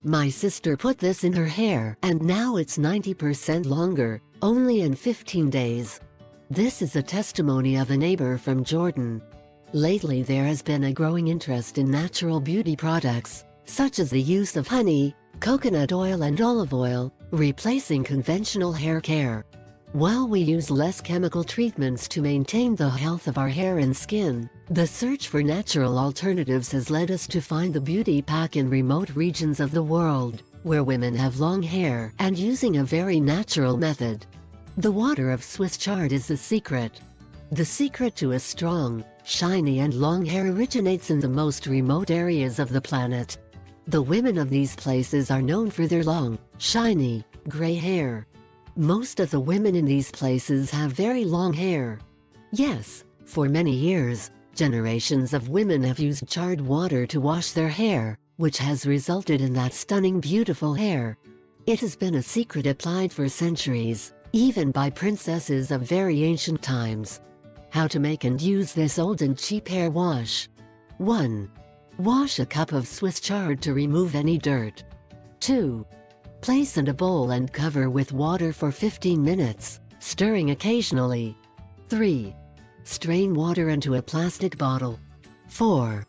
My sister put this in her hair and now it's 90% longer, only in 15 days. This is a testimony of a neighbor from Jordan. Lately there has been a growing interest in natural beauty products, such as the use of honey, coconut oil and olive oil, replacing conventional hair care. While we use less chemical treatments to maintain the health of our hair and skin, the search for natural alternatives has led us to find the beauty pack in remote regions of the world, where women have long hair and using a very natural method. The water of Swiss chard is the secret. The secret to a strong, shiny and long hair originates in the most remote areas of the planet. The women of these places are known for their long, shiny, gray hair. Most of the women in these places have very long hair. Yes, for many years, generations of women have used chard water to wash their hair, which has resulted in that stunning beautiful hair. It has been a secret applied for centuries, even by princesses of very ancient times. How to make and use this old and cheap hair wash. 1. Wash a cup of Swiss chard to remove any dirt. 2. Place in a bowl and cover with water for 15 minutes, stirring occasionally. 3. Strain water into a plastic bottle. 4.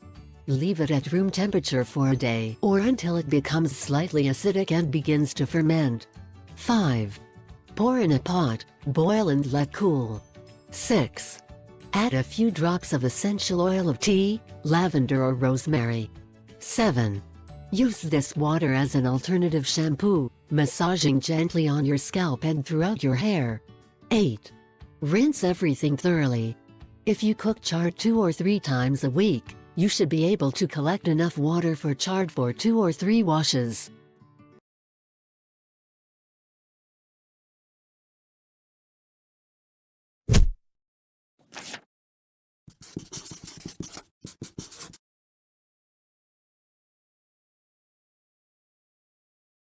Leave it at room temperature for a day or until it becomes slightly acidic and begins to ferment. 5. Pour in a pot, boil and let cool. 6. Add a few drops of essential oil of tea, lavender or rosemary. 7. Use this water as an alternative shampoo, massaging gently on your scalp and throughout your hair. 8. Rinse everything thoroughly. If you cook chard 2 or 3 times a week, you should be able to collect enough water for chard for 2 or 3 washes.